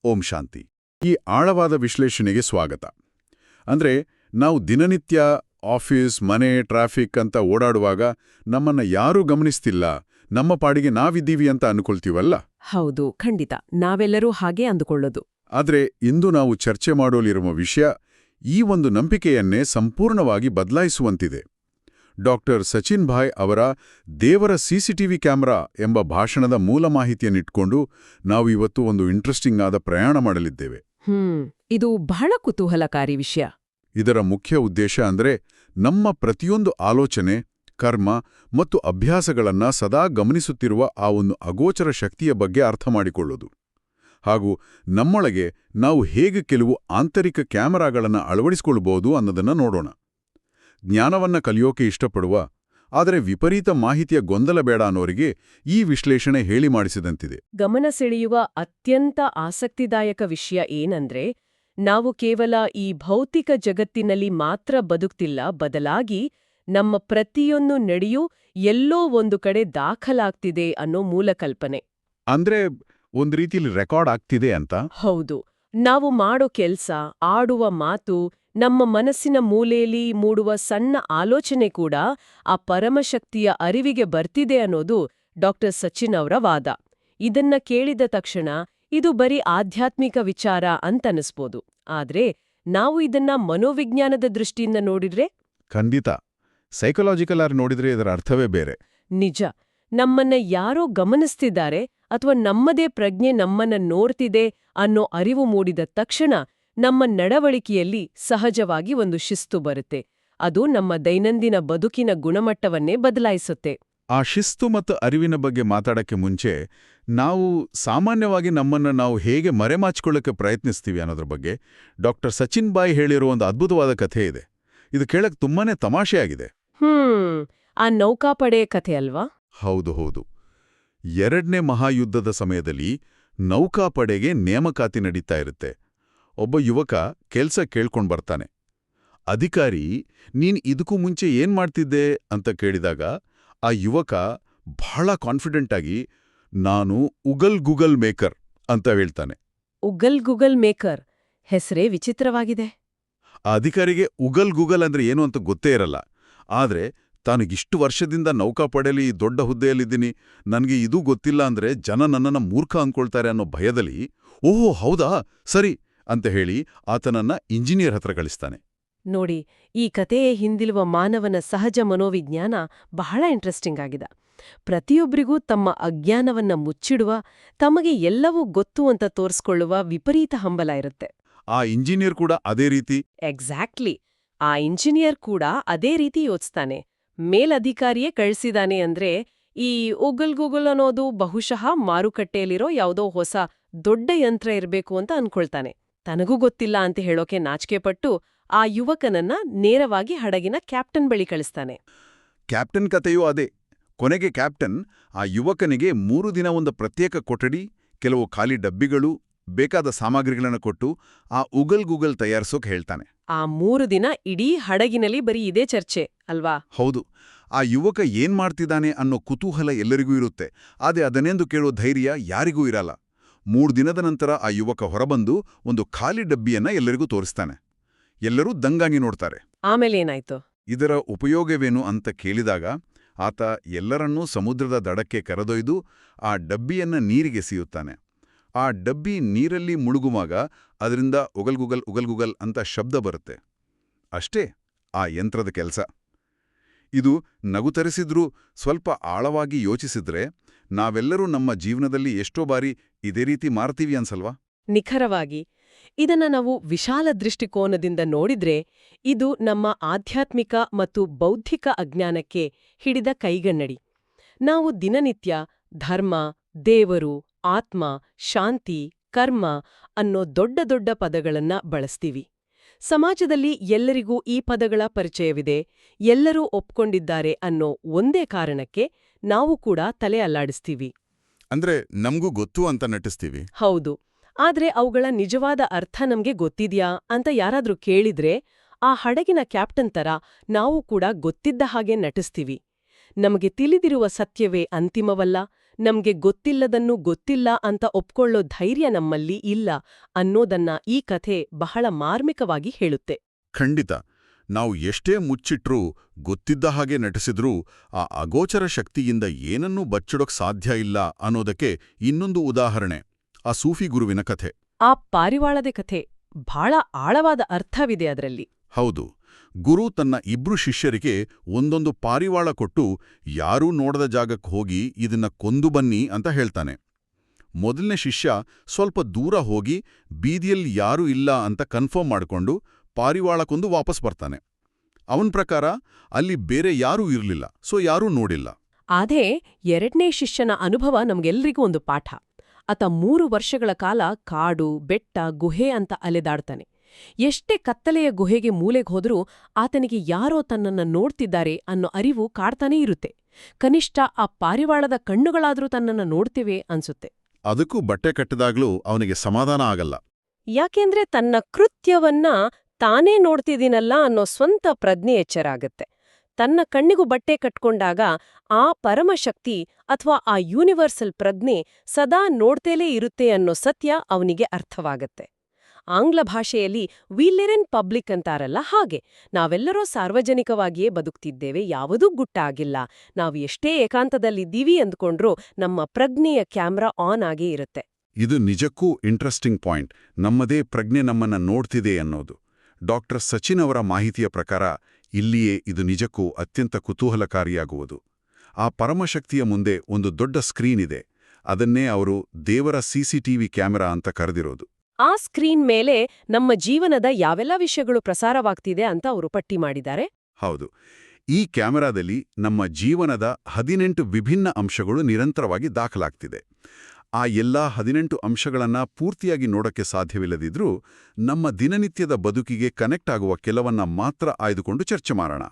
ಓಂ ಶಾಂತಿ. ಈ ಆಳವಾದ ವಿಶ್ಲೇಷಣೆಗೆ ಸ್ವಾಗತ. ಅಂದ್ರೆ ನಾವು ದಿನನಿತ್ಯ ಆಫೀಸ್, ಮನೆ, ಟ್ರಾಫಿಕ್ ಅಂತ ಓಡಾಡುವಾಗ ನಮ್ಮನ್ನ ಯಾರೂ ಗಮನಿಸ್ತಿಲ್ಲ, ನಮ್ಮ ಪಾಡಿಗೆ ನಾವಿದ್ದೀವಿ ಅಂತ ಅನ್ಕೊಳ್ತೀವಲ್ಲ? ಹೌದು, ಖಂಡಿತ. ನಾವೆಲ್ಲರೂ ಹಾಗೆ ಅಂದುಕೊಳ್ಳೋದು. ಆದ್ರೆ ಇಂದು ನಾವು ಚರ್ಚೆ ಮಾಡೋಲಿರುವ ವಿಷಯ ಈ ಒಂದು ನಂಬಿಕೆಯನ್ನೇ ಸಂಪೂರ್ಣವಾಗಿ ಬದಲಾಯಿಸುವಂತಿದೆ. ಡಾಕ್ಟರ್ ಸಚಿನ್ ಭಾಯ್ ಅವರ ದೇವರ ಸಿಸಿಟಿವಿ ಕ್ಯಾಮೆರಾ ಎಂಬ ಭಾಷಣದ ಮೂಲ ಮಾಹಿತಿಯನ್ನಿಟ್ಕೊಂಡು ನಾವು ಇವತ್ತು ಒಂದು ಇಂಟ್ರೆಸ್ಟಿಂಗ್ ಆದ ಪ್ರಯಾಣ ಮಾಡಲಿದ್ದೇವೆ. ಇದು ಬಹಳ ಕುತೂಹಲಕಾರಿ ವಿಷಯ. ಇದರ ಮುಖ್ಯ ಉದ್ದೇಶ ಅಂದ್ರೆ ನಮ್ಮ ಪ್ರತಿಯೊಂದು ಆಲೋಚನೆ, ಕರ್ಮ ಮತ್ತು ಅಭ್ಯಾಸಗಳನ್ನ ಸದಾ ಗಮನಿಸುತ್ತಿರುವ ಆ ಒಂದು ಅಗೋಚರ ಶಕ್ತಿಯ ಬಗ್ಗೆ ಅರ್ಥ ಮಾಡಿಕೊಳ್ಳೋದು. ಹಾಗೂ ನಮ್ಮೊಳಗೆ ನಾವು ಹೇಗೆ ಕೆಲವು ಆಂತರಿಕ ಕ್ಯಾಮೆರಾಗಳನ್ನು ಅಳವಡಿಸಿಕೊಳ್ಳಬಹುದು ಅನ್ನೋದನ್ನ ನೋಡೋಣ. ಜ್ಞಾನವನ್ನ ಕಲಿಯೋಕೆ ಇಷ್ಟಪಡುವ, ಆದರೆ ವಿಪರೀತ ಮಾಹಿತಿಯ ಗೊಂದಲ ಬೇಡ ಅನ್ನೋರಿಗೆ ಈ ವಿಶ್ಲೇಷಣೆ ಹೇಳಿ ಮಾಡಿಸಿದಂತಿದೆ. ಗಮನ ಸೆಳೆಯುವ ಅತ್ಯಂತ ಆಸಕ್ತಿದಾಯಕ ವಿಷಯ ಏನಂದ್ರೆ, ನಾವು ಕೇವಲ ಈ ಭೌತಿಕ ಜಗತ್ತಿನಲ್ಲಿ ಮಾತ್ರ ಬದುಕ್ತಿಲ್ಲ, ಬದಲಾಗಿ ನಮ್ಮ ಪ್ರತಿಯೊಂದು ನಡೆಯೂ ಎಲ್ಲೋ ಒಂದು ಕಡೆ ದಾಖಲಾಗ್ತಿದೆ ಅನ್ನೋ ಮೂಲ ಕಲ್ಪನೆ. ಅಂದ್ರೆ ಒಂದ್ ರೀತಿಲಿ ರೆಕಾರ್ಡ್ ಆಗ್ತಿದೆ ಅಂತ? ಹೌದು. ನಾವು ಮಾಡೋ ಕೆಲ್ಸ, ಆಡುವ ಮಾತು, ನಮ್ಮ ಮನಸ್ಸಿನ ಮೂಲೆಯಲ್ಲಿ ಮೂಡುವ ಸಣ್ಣ ಆಲೋಚನೆ ಕೂಡ ಆ ಪರಮಶಕ್ತಿಯ ಅರಿವಿಗೆ ಬರ್ತಿದೆ ಅನ್ನೋದು ಡಾಕ್ಟರ್ ಸಚಿನ್ ಅವರ ವಾದ. ಇದನ್ನ ಕೇಳಿದ ತಕ್ಷಣ ಇದು ಬರೀ ಆಧ್ಯಾತ್ಮಿಕ ವಿಚಾರ ಅಂತನಿಸ್ಬೋದು. ಆದ್ರೆ ನಾವು ಇದನ್ನ ಮನೋವಿಜ್ಞಾನದ ದೃಷ್ಟಿಯಿಂದ ನೋಡಿದ್ರೆ ಖಂಡಿತ ಸೈಕಲಾಜಿಕಲ್ ಆಗಿ ನೋಡಿದ್ರೆ ಇದರ ಅರ್ಥವೇ ಬೇರೆ. ನಿಜ. ನಮ್ಮನ್ನ ಯಾರೋ ಗಮನಿಸ್ತಿದ್ದಾರೆ ಅಥವಾ ನಮ್ಮದೇ ಪ್ರಜ್ಞೆ ನಮ್ಮನ್ನ ನೋಡ್ತಿದೆ ಅನ್ನೋ ಅರಿವು ಮೂಡಿದ ತಕ್ಷಣ ನಮ್ಮ ನಡವಳಿಕೆಯಲ್ಲಿ ಸಹಜವಾಗಿ ಒಂದು ಶಿಸ್ತು ಬರುತ್ತೆ. ಅದು ನಮ್ಮ ದೈನಂದಿನ ಬದುಕಿನ ಗುಣಮಟ್ಟವನ್ನೇ ಬದಲಾಯಿಸುತ್ತೆ. ಆ ಶಿಸ್ತು ಮತ್ತು ಅರಿವಿನ ಬಗ್ಗೆ ಮಾತಾಡಕ್ಕೆ ಮುಂಚೆ ನಾವು ಸಾಮಾನ್ಯವಾಗಿ ನಮ್ಮನ್ನ ನಾವು ಹೇಗೆ ಮರೆಮಾಚಿಕೊಳ್ಳಕ್ಕೆ ಪ್ರಯತ್ನಿಸ್ತೀವಿ ಅನ್ನೋದ್ರ ಬಗ್ಗೆ ಡಾಕ್ಟರ್ ಸಚಿನ್ ಭಾಯ್ ಹೇಳಿರೋ ಒಂದು ಅದ್ಭುತವಾದ ಕಥೆ ಇದೆ. ಇದು ಕೇಳಕ್ ತುಂಬಾನೇ ತಮಾಷೆಯಾಗಿದೆ. ಆ ನೌಕಾಪಡೆ ಕಥೆ ಅಲ್ವಾ? ಹೌದು ಹೌದು. ಎರಡನೇ ಮಹಾಯುದ್ಧದ ಸಮಯದಲ್ಲಿ ನೌಕಾಪಡೆಗೆ ನೇಮಕಾತಿ ನಡೀತಾ ಇರುತ್ತೆ. ಒಬ್ಬ ಯುವಕ ಕೆಲ್ಸ ಕೇಳ್ಕೊಂಡ್ ಬರ್ತಾನೆ. ಅಧಿಕಾರಿ, ನೀನ್ ಇದಕ್ಕೂ ಮುಂಚೆ ಏನ್ ಮಾಡ್ತಿದ್ದೆ ಅಂತ ಕೇಳಿದಾಗ ಆ ಯುವಕ ಬಹಳ ಕಾನ್ಫಿಡೆಂಟ್ ಆಗಿ, ನಾನು ಗೂಗಲ್ ಮೇಕರ್ ಅಂತ ಹೇಳ್ತಾನೆ. ಗೂಗಲ್ ಮೇಕರ್ ಹೆಸರೇ ವಿಚಿತ್ರವಾಗಿದೆ. ಆ ಅಧಿಕಾರಿಗೆ ಗೂಗಲ್ ಅಂದ್ರೆ ಏನು ಅಂತ ಗೊತ್ತೇ ಇರಲ್ಲ. ಆದ್ರೆ ತಾನಿಗಿಷ್ಟು ವರ್ಷದಿಂದ ನೌಕಾಪಡೆಯಲ್ಲಿ ದೊಡ್ಡ ಹುದ್ದೆಯಲ್ಲಿದ್ದೀನಿ, ನನಗೆ ಇದೂ ಗೊತ್ತಿಲ್ಲ ಅಂದ್ರೆ ಜನ ನನ್ನನ್ನ ಮೂರ್ಖ ಅಂದ್ಕೊಳ್ತಾರೆ ಅನ್ನೋ ಭಯದಲ್ಲಿ, ಓಹೋ ಹೌದಾ, ಸರಿ ಅಂತ ಹೇಳಿ ಆತನನ್ನ ಇಂಜಿನಿಯರ್ ಹತ್ರ ಕಳಿಸ್ತಾನೆ. ನೋಡಿ, ಈ ಕಥೆಯ ಹಿಂದಿರುವ ಮಾನವನ ಸಹಜ ಮನೋವಿಜ್ಞಾನ ಬಹಳ ಇಂಟ್ರೆಸ್ಟಿಂಗ್ ಆಗಿದೆ. ಪ್ರತಿಯೊಬ್ಬರಿಗೂ ತಮ್ಮ ಅಜ್ಞಾನವನ್ನ ಮುಚ್ಚಿಡುವ, ತಮಗೆ ಎಲ್ಲವೂ ಗೊತ್ತು ಅಂತ ತೋರಿಸ್ಕೊಳ್ಳುವ ವಿಪರೀತ ಹಂಬಲ ಇರುತ್ತೆ. ಆ ಇಂಜಿನಿಯರ್ ಕೂಡ ಅದೇ ರೀತಿ. ಎಕ್ಸಾಕ್ಟ್ಲಿ. ಆ ಇಂಜಿನಿಯರ್ ಕೂಡ ಅದೇ ರೀತಿ ಯೋಚಿಸ್ತಾನೆ. ಮೇಲಧಿಕಾರಿಯೇ ಕಳಿಸಿದಾನೆ ಅಂದ್ರೆ ಈ ಗೂಗಲ್ ಅನ್ನೋದು ಬಹುಶಃ ಮಾರುಕಟ್ಟೆಯಲ್ಲಿರೋ ಯಾವುದೋ ಹೊಸ ದೊಡ್ಡ ಯಂತ್ರ ಇರಬೇಕು ಅಂತ ಅನ್ಕೊಳ್ತಾನೆ. ತನಗೂ ಗೊತ್ತಿಲ್ಲ ಅಂತ ಹೇಳೋಕೆ ನಾಚಿಕೆಪಟ್ಟು ಆ ಯುವಕನನ್ನ ನೇರವಾಗಿ ಹಡಗಿನ ಕ್ಯಾಪ್ಟನ್ ಬಳಿ ಕಳಿಸ್ತಾನೆ. ಕ್ಯಾಪ್ಟನ್ ಕಥೆಯೂ ಅದೇ. ಕೊನೆಗೆ ಕ್ಯಾಪ್ಟನ್ ಆ ಯುವಕನಿಗೆ 3 ದಿನ ಒಂದು ಪ್ರತ್ಯೇಕ ಕೊಠಡಿ, ಕೆಲವು ಖಾಲಿ ಡಬ್ಬಿಗಳು, ಬೇಕಾದ ಸಾಮಗ್ರಿಗಳನ್ನು ಕೊಟ್ಟು ಆ ಗೂಗಲ್ ತಯಾರಿಸೋಕೆ ಹೇಳ್ತಾನೆ. ಆ 3 ದಿನ ಇಡೀ ಹಡಗಿನಲ್ಲಿ ಬರೀ ಇದೇ ಚರ್ಚೆ ಅಲ್ವಾ? ಹೌದು. ಆ ಯುವಕ ಏನ್ ಮಾಡ್ತಿದ್ದಾನೆ ಅನ್ನೋ ಕುತೂಹಲ ಎಲ್ಲರಿಗೂ ಇರುತ್ತೆ. ಆದ್ರೆ ಅದನ್ನೆಂದು ಕೇಳೋ ಧೈರ್ಯ ಯಾರಿಗೂ ಇರಲ್ಲ. 3 ದಿನದ ನಂತರ ಆ ಯುವಕ ಹೊರಬಂದು ಒಂದು ಖಾಲಿ ಡಬ್ಬಿಯನ್ನ ಎಲ್ಲರಿಗೂ ತೋರಿಸ್ತಾನೆ. ಎಲ್ಲರೂ ದಂಗಾಗಿ ನೋಡ್ತಾರೆ. ಆಮೇಲೆ ಏನಾಯ್ತು? ಇದರ ಉಪಯೋಗವೇನು ಅಂತ ಕೇಳಿದಾಗ ಆತ ಎಲ್ಲರನ್ನೂ ಸಮುದ್ರದ ದಡಕ್ಕೆ ಕರೆದೊಯ್ದು ಆ ಡಬ್ಬಿಯನ್ನ ನೀರಿಗೆ ಎಸೆಯುತ್ತಾನೆ. ಆ ಡಬ್ಬಿ ನೀರಲ್ಲಿ ಮುಳುಗುವಾಗ ಅದರಿಂದ ಗೂಗಲ್ ಅಂತ ಶಬ್ದ ಬರುತ್ತೆ. ಅಷ್ಟೇ ಆ ಯಂತ್ರದ ಕೆಲಸ. ಇದು ನಗು ತರಿಸಿದ್ರೂ ಸ್ವಲ್ಪ ಆಳವಾಗಿ ಯೋಚಿಸಿದ್ರೆ ನಾವೆಲ್ಲರೂ ನಮ್ಮ ಜೀವನದಲ್ಲಿ ಎಷ್ಟೋ ಬಾರಿ ಇದೇ ರೀತಿ ಮಾರ್ತೀವಿ ಅನ್ಸಲ್ವಾ? ನಿಖರವಾಗಿ. ಇದನ್ನ ನಾವು ವಿಶಾಲ ದೃಷ್ಟಿಕೋನದಿಂದ ನೋಡಿದ್ರೆ ಇದು ನಮ್ಮ ಆಧ್ಯಾತ್ಮಿಕ ಮತ್ತು ಬೌದ್ಧಿಕ ಅಜ್ಞಾನಕ್ಕೆ ಹಿಡಿದ ಕೈಗನ್ನಡಿ. ನಾವು ದಿನನಿತ್ಯ ಧರ್ಮ, ದೇವರು, ಆತ್ಮ, ಶಾಂತಿ, ಕರ್ಮ ಅನ್ನೋ ದೊಡ್ಡ ದೊಡ್ಡ ಪದಗಳನ್ನ ಬಳಸ್ತೀವಿ. ಸಮಾಜದಲ್ಲಿ ಎಲ್ಲರಿಗೂ ಈ ಪದಗಳ ಪರಿಚಯವಿದೆ, ಎಲ್ಲರೂ ಒಪ್ಕೊಂಡಿದ್ದಾರೆ ಅನ್ನೋ ಒಂದೇ ಕಾರಣಕ್ಕೆ ನಾವು ಕೂಡ ತಲೆ ಅಲ್ಲಾಡಿಸ್ತೀವಿ. ಅಂದ್ರೆ ನಮ್ಗೂ ಗೊತ್ತು ಅಂತ ನಟಿಸ್ತೀವಿ. ಹೌದು. ಆದ್ರೆ ಅವುಗಳ ನಿಜವಾದ ಅರ್ಥ ನಮ್ಗೆ ಗೊತ್ತಿದ್ಯಾ ಅಂತ ಯಾರಾದ್ರೂ ಕೇಳಿದ್ರೆ ಆ ಹಡಗಿನ ಕ್ಯಾಪ್ಟನ್ ತರ ನಾವು ಕೂಡ ಗೊತ್ತಿದ್ದ ಹಾಗೆ ನಟಿಸ್ತೀವಿ. ನಮಗೆ ತಿಳಿದಿರುವ ಸತ್ಯವೇ ಅಂತಿಮವಲ್ಲ, ನಮ್ಗೆ ಗೊತ್ತಿಲ್ಲದನ್ನು ಗೊತ್ತಿಲ್ಲ ಅಂತ ಒಪ್ಕೊಳ್ಳೋ ಧೈರ್ಯ ನಮ್ಮಲ್ಲಿ ಇಲ್ಲ ಅನ್ನೋದನ್ನ ಈ ಕಥೆ ಬಹಳ ಮಾರ್ಮಿಕವಾಗಿ ಹೇಳುತ್ತೆ. ಖಂಡಿತ. ನಾವು ಎಷ್ಟೇ ಮುಚ್ಚಿಟ್ರೂ ಗೊತ್ತಿದ್ದ ಹಾಗೆ ನಟಿಸಿದ್ರೂ ಆ ಅಗೋಚರ ಶಕ್ತಿಯಿಂದ ಏನನ್ನೂ ಬಚ್ಚಿಡೋಕ್ ಸಾಧ್ಯ ಇಲ್ಲ ಅನ್ನೋದಕ್ಕೆ ಇನ್ನೊಂದು ಉದಾಹರಣೆ ಆ ಸೂಫಿ ಗುರುವಿನ ಕಥೆ. ಆ ಪಾರಿವಾಳದ ಕಥೆ ಬಹಳ ಆಳವಾದ ಅರ್ಥವಿದೆ ಅದರಲ್ಲಿ. ಹೌದು. ಗುರು ತನ್ನ 2 ಶಿಷ್ಯರಿಗೆ ಒಂದೊಂದು ಪಾರಿವಾಳ ಕೊಟ್ಟು ಯಾರೂ ನೋಡದ ಜಾಗಕ್ಕೆ ಹೋಗಿ ಇದನ್ನ ಕೊಂದು ಬನ್ನಿ ಅಂತ ಹೇಳ್ತಾನೆ. ಮೊದಲನೇ ಶಿಷ್ಯ ಸ್ವಲ್ಪ ದೂರ ಹೋಗಿ ಬೀದಿಯಲ್ಲಿ ಯಾರೂ ಇಲ್ಲ ಅಂತ ಕನ್ಫರ್ಮ್ ಮಾಡಿಕೊಂಡು ಪಾರಿವಾಳ ಕೊಂದು ವಾಪಸ್ ಬರ್ತಾನೆ. ಅವನ ಪ್ರಕಾರ ಅಲ್ಲಿ ಬೇರೆ ಯಾರೂ ಇರಲಿಲ್ಲ, ಸೊ ಯಾರೂ ನೋಡಿಲ್ಲ. ಆದೇ 2ನೇ ಶಿಷ್ಯನ ಅನುಭವ ನಮ್ಗೆಲ್ರಿಗೂ ಒಂದು ಪಾಠ. ಆತ 3 ವರ್ಷಗಳ ಕಾಲ ಕಾಡು, ಬೆಟ್ಟ, ಗುಹೆ ಅಂತ ಅಲೆದಾಡ್ತಾನೆ. ಎಷ್ಟೇ ಕತ್ತಲೆಯ ಗುಹೆಗೆ ಮೂಲೆಗೆ ಹೋದ್ರೂ ಆತನಿಗೆ ಯಾರೋ ತನ್ನನ್ನ ನೋಡ್ತಿದ್ದಾರೆ ಅನ್ನೋ ಅರಿವು ಕಾಡ್ತಾನೇ ಇರುತ್ತೆ. ಕನಿಷ್ಠ ಆ ಪಾರಿವಾಳದ ಕಣ್ಣುಗಳಾದ್ರೂ ತನ್ನನ್ನ ನೋಡ್ತಿವೆ ಅನ್ಸುತ್ತೆ. ಅದಕ್ಕೂ ಬಟ್ಟೆ ಕಟ್ಟಿದಾಗ್ಲೂ ಅವನಿಗೆ ಸಮಾಧಾನ ಆಗಲ್ಲ. ಯಾಕೆಂದ್ರೆ ತನ್ನ ಕೃತ್ಯವನ್ನ ತಾನೇ ನೋಡ್ತಿದ್ದೀನಲ್ಲ ಅನ್ನೋ ಸ್ವಂತ ಪ್ರಜ್ಞೆ ಎಚ್ಚರಾಗತ್ತೆ. ತನ್ನ ಕಣ್ಣಿಗೂ ಬಟ್ಟೆ ಕಟ್ಕೊಂಡಾಗ ಆ ಪರಮಶಕ್ತಿ ಅಥವಾ ಆ ಯೂನಿವರ್ಸಲ್ ಪ್ರಜ್ಞೆ ಸದಾ ನೋಡ್ತೇಲೇ ಇರುತ್ತೆ ಅನ್ನೋ ಸತ್ಯ ಅವನಿಗೆ ಅರ್ಥವಾಗತ್ತೆ. ಆಂಗ್ಲ ಭಾಷೆಯಲ್ಲಿ ವಿ ಲಿವ್ ಇನ್ ಪಬ್ಲಿಕ್ ಅಂತಾರಲ್ಲ, ಹಾಗೆ ನಾವೆಲ್ಲರೂ ಸಾರ್ವಜನಿಕವಾಗಿಯೇ ಬದುಕ್ತಿದ್ದೇವೆ, ಯಾವುದೂ ಗುಟ್ಟಾಗಿಲ್ಲ. ನಾವು ಎಷ್ಟೇ ಏಕಾಂತದಲ್ಲಿದ್ದೀವಿ ಅಂದ್ಕೊಂಡ್ರೂ ನಮ್ಮ ಪ್ರಜ್ಞೆಯ ಕ್ಯಾಮ್ರಾ ಆನ್ ಆಗೇ ಇರುತ್ತೆ. ಇದು ನಿಜಕ್ಕೂ ಇಂಟ್ರೆಸ್ಟಿಂಗ್ ಪಾಯಿಂಟ್. ನಮ್ಮದೇ ಪ್ರಜ್ಞೆ ನಮ್ಮನ್ನ ನೋಡ್ತಿದೆ ಅನ್ನೋದು. ಡಾಕ್ಟರ್ ಸಚಿನ್ ಅವರ ಮಾಹಿತಿಯ ಪ್ರಕಾರ ಇಲ್ಲಿಯೇ ಇದು ನಿಜಕ್ಕೂ ಅತ್ಯಂತ ಕುತೂಹಲಕಾರಿಯಾಗುವುದು. ಆ ಪರಮಶಕ್ತಿಯ ಮುಂದೆ ಒಂದು ದೊಡ್ಡ ಸ್ಕ್ರೀನ್ ಇದೆ. ಅದನ್ನೇ ಅವರು ದೇವರ ಸಿಸಿಟಿವಿ ಕ್ಯಾಮೆರಾ ಅಂತ ಕರೆದಿರೋದು. ಆ ಸ್ಕ್ರೀನ್ ಮೇಲೆ ನಮ್ಮ ಜೀವನದ ಯಾವೆಲ್ಲ ವಿಷಯಗಳು ಪ್ರಸಾರವಾಗ್ತಿದೆ ಅಂತ ಅವರು ಪಟ್ಟಿ ಮಾಡಿದ್ದಾರೆ. ಹೌದು. ಈ ಕ್ಯಾಮೆರಾದಲ್ಲಿ ನಮ್ಮ ಜೀವನದ 18 ವಿಭಿನ್ನ ಅಂಶಗಳು ನಿರಂತರವಾಗಿ ದಾಖಲಾಗ್ತಿದೆ. ಆ ಎಲ್ಲಾ 18 ಅಂಶಗಳನ್ನ ಪೂರ್ತಿಯಾಗಿ ನೋಡಕ್ಕೆ ಸಾಧ್ಯವಿಲ್ಲದಿದ್ರೂ ನಮ್ಮ ದಿನನಿತ್ಯದ ಬದುಕಿಗೆ ಕನೆಕ್ಟ್ ಆಗುವ ಕೆಲವನ್ನ ಮಾತ್ರ ಆಯ್ದುಕೊಂಡು ಚರ್ಚೆ ಮಾಡೋಣ.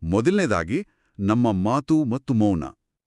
ಮೊದಲನೇದಾಗಿ ನಮ್ಮ ಮಾತು ಮತ್ತು ಮೌನ.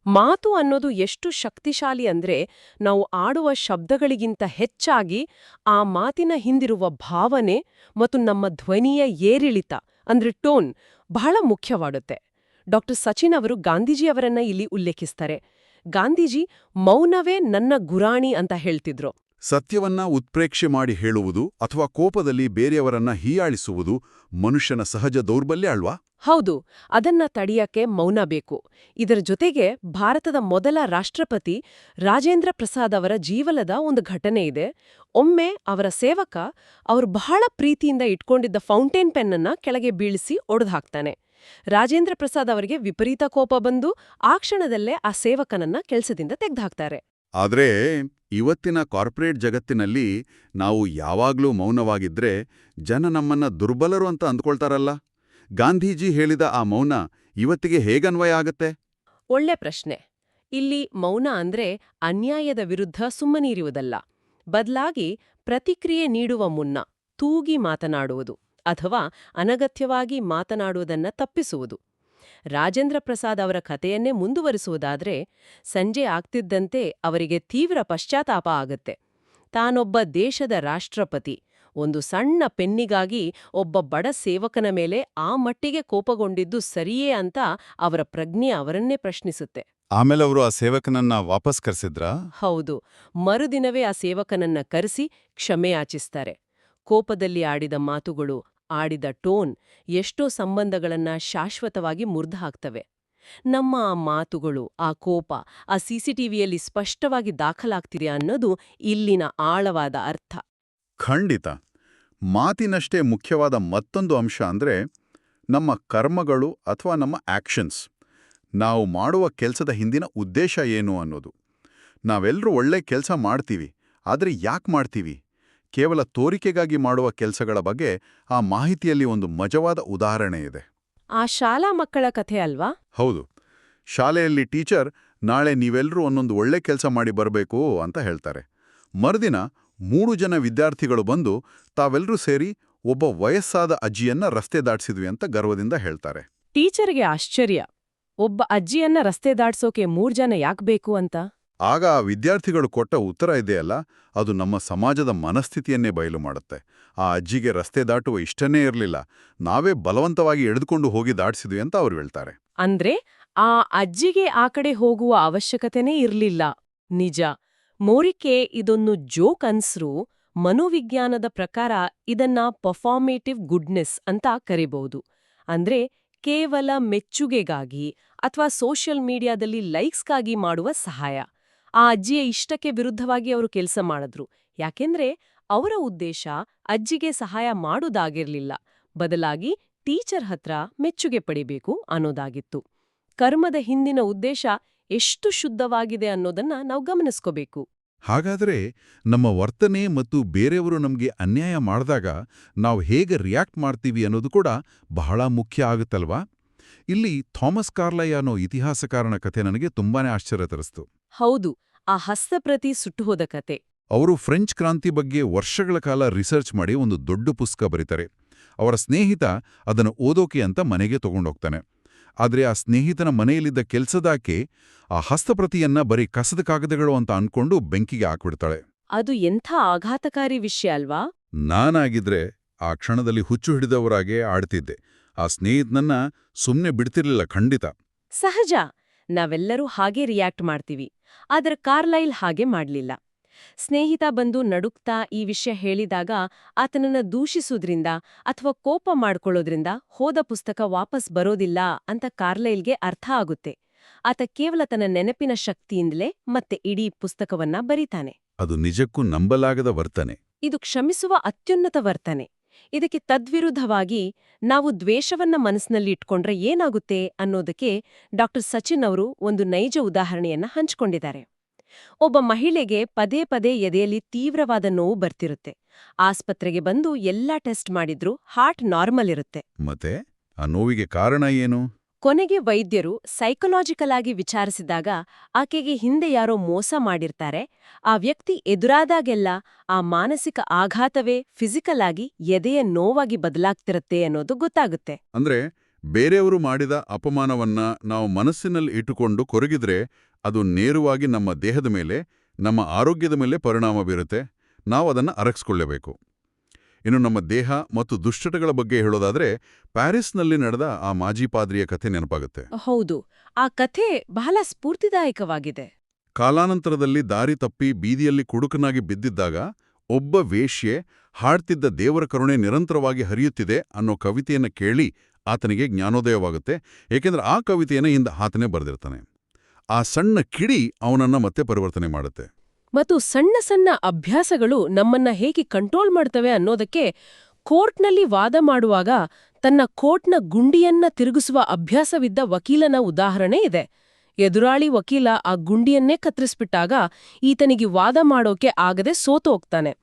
ಮಾತು ಅನ್ನೋದು ಎಷ್ಟು ಶಕ್ತಿಶಾಲಿ ಅಂದ್ರೆ ನಾವು ಆಡುವ ಶಬ್ದಗಳಿಗಿಂತ ಹೆಚ್ಚಾಗಿ ಆ ಮಾತಿನ ಹಿಂದಿರುವ ಭಾವನೆ ಮತ್ತು ನಮ್ಮ ಧ್ವನಿಯ ಏರಿಳಿತ ಅಂದ್ರೆ ಟೋನ್ ಬಹಳ ಮುಖ್ಯವಾಡುತ್ತೆ. ಡಾಕ್ಟರ್ ಸಚಿನ್ ಅವರು ಗಾಂಧೀಜಿಯವರನ್ನ ಇಲ್ಲಿ ಉಲ್ಲೇಖಿಸ್ತಾರೆ. ಗಾಂಧೀಜಿ ಮೌನವೇ ನನ್ನ ಗುರಾಣಿ ಅಂತ ಹೇಳ್ತಿದ್ರು. ಸತ್ಯವನ್ನ ಉತ್ಪ್ರೇಕ್ಷೆ ಮಾಡಿ ಹೇಳುವುದು ಅಥವಾ ಕೋಪದಲ್ಲಿ ಬೇರೆಯವರನ್ನ ಹೀಯಾಳಿಸುವುದು ಮನುಷ್ಯನ ಸಹಜ ದೌರ್ಬಲ್ಯ ಅಲ್ವಾ? ಹೌದು, ಅದನ್ನ ತಡೆಯಕ್ಕೆ ಮೌನ ಬೇಕು. ಇದರ ಜೊತೆಗೆ ಭಾರತದ ಮೊದಲ ರಾಷ್ಟ್ರಪತಿ ರಾಜೇಂದ್ರ ಪ್ರಸಾದ್ ಅವರ ಜೀವನದ ಒಂದು ಘಟನೆ ಇದೆ. ಒಮ್ಮೆ ಅವರ ಸೇವಕ ಅವರು ಬಹಳ ಪ್ರೀತಿಯಿಂದ ಇಟ್ಕೊಂಡಿದ್ದ ಫೌಂಟೇನ್ ಪೆನ್ನನ್ನ ಕೆಳಗೆ ಬೀಳಿಸಿ ಒಡೆದುಹಾಕ್ತಾನೆ. ರಾಜೇಂದ್ರ ಪ್ರಸಾದ್ ಅವರಿಗೆ ವಿಪರೀತ ಕೋಪ ಬಂದು ಆ ಕ್ಷಣದಲ್ಲೇ ಆ ಸೇವಕನನ್ನ ಕೆಲಸದಿಂದ ತೆಗೆದುಹಾಕ್ತಾರೆ. ಆದ್ರೆ ಇವತ್ತಿನ ಕಾರ್ಪೊರೇಟ್ ಜಗತ್ತಿನಲ್ಲಿ ನಾವು ಯಾವಾಗ್ಲೂ ಮೌನವಾಗಿದ್ರೆ ಜನ ನಮ್ಮನ್ನ ದುರ್ಬಲರು ಅಂತ ಅಂದ್ಕೊಳ್ತಾರಲ್ಲ. ಗಾಂಧೀಜಿ ಹೇಳಿದ ಆ ಮೌನ ಇವತ್ತಿಗೆ ಹೇಗನ್ವಯ ಆಗತ್ತೆ? ಒಳ್ಳೆ ಪ್ರಶ್ನೆ. ಇಲ್ಲಿ ಮೌನ ಅಂದ್ರೆ ಅನ್ಯಾಯದ ವಿರುದ್ಧ ಸುಮ್ಮನಿರುವುದಲ್ಲ. ಬದಲಾಗಿ ಪ್ರತಿಕ್ರಿಯೆ ನೀಡುವ ಮುನ್ನ ತೂಗಿ ಮಾತನಾಡುವುದು ಅಥವಾ ಅನಗತ್ಯವಾಗಿ ಮಾತನಾಡುವುದನ್ನ ತಪ್ಪಿಸುವುದು. ರಾಜೇಂದ್ರ ಪ್ರಸಾದ್ ಅವರ ಕಥೆಯನ್ನೇ ಮುಂದುವರಿಸುವುದಾದ್ರೆ, ಸಂಜೆ ಆಗ್ತಿದ್ದಂತೆ ಅವರಿಗೆ ತೀವ್ರ ಪಶ್ಚಾತ್ತಾಪ ಆಗತ್ತೆ. ತಾನೊಬ್ಬ ದೇಶದ ರಾಷ್ಟ್ರಪತಿ ಒಂದು ಸಣ್ಣ ಪೆನ್ನಿಗಾಗಿ ಒಬ್ಬ ಬಡ ಸೇವಕನ ಮೇಲೆ ಆ ಮಟ್ಟಿಗೆ ಕೋಪಗೊಂಡಿದ್ದು ಸರಿಯೇ ಅಂತ ಅವರ ಪ್ರಜ್ಞೆ ಅವರನ್ನೇ ಪ್ರಶ್ನಿಸುತ್ತೆ. ಆಮೇಲೆ ಅವರು ಆ ಸೇವಕನನ್ನ ವಾಪಸ್ ಕರೆಸಿದ್ರಾ? ಹೌದು. ಮರುದಿನವೇ ಆ ಸೇವಕನನ್ನ ಕರೆಸಿ ಕ್ಷಮೆ ಯಾಚಿಸ್ತಾರೆ. ಕೋಪದಲ್ಲಿ ಆಡಿದ ಮಾತುಗಳು, ಆಡಿದ ಟೋನ್ ಎಷ್ಟೋ ಸಂಬಂಧಗಳನ್ನ ಶಾಶ್ವತವಾಗಿ ಮುರಿದು ಹಾಕ್ತವೆ. ನಮ್ಮ ಆ ಮಾತುಗಳು, ಆ ಕೋಪ, ಆ ಸಿಸಿಟಿವಿಯಲ್ಲಿ ಸ್ಪಷ್ಟವಾಗಿ ದಾಖಲಾಗ್ತಿದೆ ಅನ್ನೋದು ಇಲ್ಲಿನ ಆಳವಾದ ಅರ್ಥ. ಖಂಡಿತ. ಮಾತಿನಷ್ಟೇ ಮುಖ್ಯವಾದ ಮತ್ತೊಂದು ಅಂಶ ಅಂದ್ರೆ ನಮ್ಮ ಕರ್ಮಗಳು ಅಥವಾ ನಮ್ಮ ಆಕ್ಷನ್ಸ್. ನಾವು ಮಾಡುವ ಕೆಲಸದ ಹಿಂದಿನ ಉದ್ದೇಶ ಏನು ಅನ್ನೋದು. ನಾವೆಲ್ಲರೂ ಒಳ್ಳೆ ಕೆಲಸ ಮಾಡ್ತೀವಿ, ಆದರೆ ಯಾಕೆ ಮಾಡ್ತೀವಿ? ಕೇವಲ ತೋರಿಕೆಗಾಗಿ ಮಾಡುವ ಕೆಲಸಗಳ ಬಗ್ಗೆ ಆ ಮಾಹಿತಿಯಲ್ಲಿ ಒಂದು ಮಜವಾದ ಉದಾಹರಣೆ ಇದೆ. ಆ ಶಾಲಾ ಮಕ್ಕಳ ಕಥೆ ಅಲ್ವಾ? ಹೌದು. ಶಾಲೆಯಲ್ಲಿ ಟೀಚರ್ ನಾಳೆ ನೀವೆಲ್ಲರೂ ಒಂದೊಂದು ಒಳ್ಳೆ ಕೆಲಸ ಮಾಡಿ ಬರಬೇಕು ಅಂತ ಹೇಳ್ತಾರೆ. ಮರುದಿನ 3 ಜನ ವಿದ್ಯಾರ್ಥಿಗಳು ಬಂದು ತಾವೆಲ್ಲರೂ ಸೇರಿ ಒಬ್ಬ ವಯಸ್ಸಾದ ಅಜ್ಜಿಯನ್ನ ರಸ್ತೆ ದಾಟಿಸಿದ್ವಿ ಅಂತ ಗರ್ವದಿಂದ ಹೇಳ್ತಾರೆ. ಟೀಚರ್ಗೆ ಆಶ್ಚರ್ಯ. ಒಬ್ಬ ಅಜ್ಜಿಯನ್ನ ರಸ್ತೆ ದಾಟ್ಸೋಕೆ 3 ಜನ ಯಾಕ್ಬೇಕು ಅಂತ. ಆಗ ಆ ವಿದ್ಯಾರ್ಥಿಗಳು ಕೊಟ್ಟ ಉತ್ತರ ಇದೆಯಲ್ಲ, ಅದು ನಮ್ಮ ಸಮಾಜದ ಮನಸ್ಥಿತಿಯನ್ನೇ ಬಯಲು ಮಾಡುತ್ತೆ. ಆ ಅಜ್ಜಿಗೆ ರಸ್ತೆ ದಾಟುವ ಇಷ್ಟನೇ ಇರಲಿಲ್ಲ, ನಾವೇ ಬಲವಂತವಾಗಿ ಎಳೆದುಕೊಂಡು ಹೋಗಿ ದಾಟಿಸಿದ್ವಿ ಅಂತ ಅವ್ರು ಹೇಳ್ತಾರೆ. ಅಂದ್ರೆ ಆ ಅಜ್ಜಿಗೆ ಆ ಕಡೆ ಹೋಗುವ ಅವಶ್ಯಕತೆನೇ ಇರ್ಲಿಲ್ಲ. ನಿಜ. ಮೋರಿಕೆ ಇದೊಂದು ಜೋಕ್ ಅನ್ಸ್ರೂ ಮನೋವಿಜ್ಞಾನದ ಪ್ರಕಾರ ಇದನ್ನ ಪರ್ಫಾರ್ಮೇಟಿವ್ ಗುಡ್ನೆಸ್ ಅಂತ ಕರಿಬಹುದು. ಅಂದ್ರೆ ಕೇವಲ ಮೆಚ್ಚುಗೆಗಾಗಿ ಅಥವಾ ಸೋಷಿಯಲ್ ಮೀಡಿಯಾದಲ್ಲಿ ಲೈಕ್ಸ್ಗಾಗಿ ಮಾಡುವ ಸಹಾಯ. ಆ ಅಜ್ಜಿಯ ಇಷ್ಟಕ್ಕೆ ವಿರುದ್ಧವಾಗಿ ಅವರು ಕೆಲಸ ಮಾಡಿದ್ರು. ಯಾಕೆಂದ್ರೆ ಅವರ ಉದ್ದೇಶ ಅಜ್ಜಿಗೆ ಸಹಾಯ ಮಾಡುವುದಾಗಿರ್ಲಿಲ್ಲ, ಬದಲಾಗಿ ಟೀಚರ್ ಹತ್ರ ಮೆಚ್ಚುಗೆ ಪಡಿಬೇಕು ಅನ್ನೋದಾಗಿತ್ತು. ಕರ್ಮದ ಹಿಂದಿನ ಉದ್ದೇಶ ಎಷ್ಟು ಶುದ್ಧವಾಗಿದೆ ಅನ್ನೋದನ್ನ ನಾವು ಗಮನಿಸ್ಕೋಬೇಕು. ಹಾಗಾದರೆ ನಮ್ಮ ವರ್ತನೆ ಮತ್ತು ಬೇರೆಯವರು ನಮಗೆ ಅನ್ಯಾಯ ಮಾಡಿದಾಗ ನಾವು ಹೇಗೆ ರಿಯಾಕ್ಟ್ ಮಾಡ್ತೀವಿ ಅನ್ನೋದು ಕೂಡ ಬಹಳ ಮುಖ್ಯ ಆಗುತ್ತಲ್ವಾ? ಇಲ್ಲಿ ಥಾಮಸ್ ಕಾರ್ಲೈ ಅನ್ನೋ ಇತಿಹಾಸಕಾರನ ಕಥೆ ನನಗೆ ತುಂಬಾನೇ ಆಶ್ಚರ್ಯ ತರಿಸ್ತು. ಹೌದು, ಆ ಹಸ್ತಪ್ರತಿ ಸುಟ್ಟುಹೋದ ಕತೆ. ಅವರು ಫ್ರೆಂಚ್ ಕ್ರಾಂತಿ ಬಗ್ಗೆ ವರ್ಷಗಳ ಕಾಲ ರಿಸರ್ಚ್ ಮಾಡಿ ಒಂದು ದೊಡ್ಡ ಪುಸ್ತಕ ಬರೀತಾರೆ. ಅವರ ಸ್ನೇಹಿತ ಅದನ್ನು ಓದೋಕೆ ಅಂತ ಮನೆಗೆ ತಗೊಂಡೋಗ್ತಾನೆ. ಆದರೆ ಆ ಸ್ನೇಹಿತನ ಮನೆಯಲ್ಲಿದ್ದ ಕೆಲ್ಸದಾಕೆ ಆ ಹಸ್ತಪ್ರತಿಯನ್ನ ಬರೀ ಕಸದ ಕಾಗದಗಳು ಅಂತ ಅನ್ಕೊಂಡು ಬೆಂಕಿಗೆ ಹಾಕ್ಬಿಡ್ತಾಳೆ. ಅದು ಎಂಥ ಆಘಾತಕಾರಿ ವಿಷಯ ಅಲ್ವಾ? ನಾನಾಗಿದ್ರೆ ಆ ಕ್ಷಣದಲ್ಲಿ ಹುಚ್ಚು ಹಿಡಿದವರಾಗೆ ಆಡ್ತಿದ್ದೆ. ಆ ಸ್ನೇಹಿತನನ್ನ ಸುಮ್ನೆ ಬಿಡ್ತಿರ್ಲಿಲ್ಲ ಖಂಡಿತ. ಸಹಜ, ನಾವೆಲ್ಲರೂ ಹಾಗೆ ರಿಯಾಕ್ಟ್ ಮಾಡ್ತೀವಿ. ಆದ್ರೆ ಕಾರ್ಲೈಲ್ ಹಾಗೆ ಮಾಡ್ಲಿಲ್ಲ. ಸ್ನೇಹಿತ ಬಂದು ನಡುಕ್ತಾ ಈ ವಿಷಯ ಹೇಳಿದಾಗ ಆತನನ್ನ ದೂಷಿಸೋದ್ರಿಂದ ಅಥವಾ ಕೋಪ ಮಾಡ್ಕೊಳ್ಳೋದ್ರಿಂದ ಹೋದ ಪುಸ್ತಕ ವಾಪಸ್ ಬರೋದಿಲ್ಲ ಅಂತ ಕಾರ್ಲೈಲ್ಗೆ ಅರ್ಥ ಆಗುತ್ತೆ. ಆತ ಕೇವಲ ತನ್ನ ನೆನಪಿನ ಶಕ್ತಿಯಿಂದಲೇ ಮತ್ತೆ ಇಡೀ ಪುಸ್ತಕವನ್ನ ಬರೀತಾನೆ. ಅದು ನಿಜಕ್ಕೂ ನಂಬಲಾಗದ ವರ್ತನೆ. ಇದು ಕ್ಷಮಿಸುವ ಅತ್ಯುನ್ನತ ವರ್ತನೆ. ಇದಕ್ಕೆ ತದ್ವಿರುದ್ಧವಾಗಿ ನಾವು ದ್ವೇಷವನ್ನ ಮನಸ್ಸಿನಲ್ಲಿ ಇಟ್ಕೊಂಡ್ರೆ ಏನಾಗುತ್ತೆ ಅನ್ನೋದಕ್ಕೆ ಡಾ ಸಚಿನ್ ಅವರು ಒಂದು ನೈಜ ಉದಾಹರಣೆಯನ್ನ ಹಂಚಿಕೊಂಡಿದ್ದಾರೆ. ಒಬ್ಬ ಮಹಿಳೆಗೆ ಪದೇ ಪದೇ ಎದೆಯಲ್ಲಿ ತೀವ್ರವಾದ ನೋವು ಬರ್ತಿರುತ್ತೆ. ಆಸ್ಪತ್ರೆಗೆ ಬಂದು ಎಲ್ಲಾ ಟೆಸ್ಟ್ ಮಾಡಿದ್ರೂ ಹಾರ್ಟ್ ನಾರ್ಮಲ್ ಇರುತ್ತೆ. ಮತ್ತೆ ಆ ನೋವಿಗೆ ಕಾರಣ ಏನು? ಕೊನೆಗೆ ವೈದ್ಯರು ಸೈಕಲಾಜಿಕಲ್ ಆಗಿ ವಿಚಾರಿಸಿದಾಗ ಆಕೆಗೆ ಹಿಂದೆ ಯಾರೋ ಮೋಸ ಮಾಡಿರ್ತಾರೆ. ಆ ವ್ಯಕ್ತಿ ಎದುರಾದಾಗೆಲ್ಲ ಆ ಮಾನಸಿಕ ಆಘಾತವೇ ಫಿಸಿಕಲ್ ಆಗಿ ಎದೆಯ ನೋವಾಗಿ ಬದಲಾಗ್ತಿರತ್ತೆ ಅನ್ನೋದು ಗೊತ್ತಾಗುತ್ತೆ. ಅಂದ್ರೆ ಬೇರೆಯವರು ಮಾಡಿದ ಅಪಮಾನವನ್ನ ನಾವು ಮನಸ್ಸಿನಲ್ಲಿ ಇಟ್ಟುಕೊಂಡು ಕೊರಗಿದ್ರೆ ಅದು ನೇರವಾಗಿ ನಮ್ಮ ದೇಹದ ಮೇಲೆ, ನಮ್ಮ ಆರೋಗ್ಯದ ಮೇಲೆ ಪರಿಣಾಮ ಬೀರುತ್ತೆ. ನಾವು ಅದನ್ನು ಅರಗಿಸ್ಕೊಳ್ಳಬೇಕು. ಇನ್ನು ನಮ್ಮ ದೇಹ ಮತ್ತು ದುಶ್ಚಟಗಳ ಬಗ್ಗೆ ಹೇಳೋದಾದ್ರೆ ಪ್ಯಾರಿಸ್ನಲ್ಲಿ ನಡೆದ ಆ ಮಾಜಿ ಪಾದ್ರಿಯ ಕಥೆ ನೆನಪಾಗುತ್ತೆ. ಹೌದು, ಆ ಕಥೆ ಬಹಳ ಸ್ಫೂರ್ತಿದಾಯಕವಾಗಿದೆ. ಕಾಲಾನಂತರದಲ್ಲಿ ದಾರಿ ತಪ್ಪಿ ಬೀದಿಯಲ್ಲಿ ಕುಡುಕನಾಗಿ ಬಿದ್ದಿದ್ದಾಗ ಒಬ್ಬ ವೇಶ್ಯೆ ಹಾಡ್ತಿದ್ದ ದೇವರ ಕರುಣೆ ನಿರಂತರವಾಗಿ ಹರಿಯುತ್ತಿದೆ ಅನ್ನೋ ಕವಿತೆಯನ್ನು ಕೇಳಿ ಆತನಿಗೆ ಜ್ಞಾನೋದಯವಾಗುತ್ತೆ. ಏಕೆಂದ್ರೆ ಆ ಕವಿತೆಯನ್ನು ಹಿಂದೆ ಆತನೇ ಬರೆದಿರ್ತಾನೆ. ಆ ಸಣ್ಣ ಕಿಡಿ ಅವನನ್ನ ಮತ್ತೆ ಪರಿವರ್ತನೆ ಮಾಡುತ್ತೆ. ಮತ್ತು ಸಣ್ಣ ಸಣ್ಣ ಅಭ್ಯಾಸಗಳು ನಮ್ಮನ್ನ ಹೇಗೆ ಕಂಟ್ರೋಲ್ ಮಾಡ್ತವೆ ಅನ್ನೋದಕ್ಕೆ ಕೋರ್ಟ್ನಲ್ಲಿ ವಾದ ಮಾಡುವಾಗ ತನ್ನ ಕೋರ್ಟ್ನ ಗುಂಡಿಯನ್ನ ತಿರುಗಿಸುವ ಅಭ್ಯಾಸವಿದ್ದ ವಕೀಲನ ಉದಾಹರಣೆ ಇದೆ. ಎದುರಾಳಿ ವಕೀಲ ಆ ಗುಂಡಿಯನ್ನೇ ಕತ್ತರಿಸ್ಬಿಟ್ಟಾಗ ಈತನಿಗೆ ವಾದ ಮಾಡೋಕೆ ಆಗದೆ ಸೋತು ಹೋಗ್ತಾನೆ.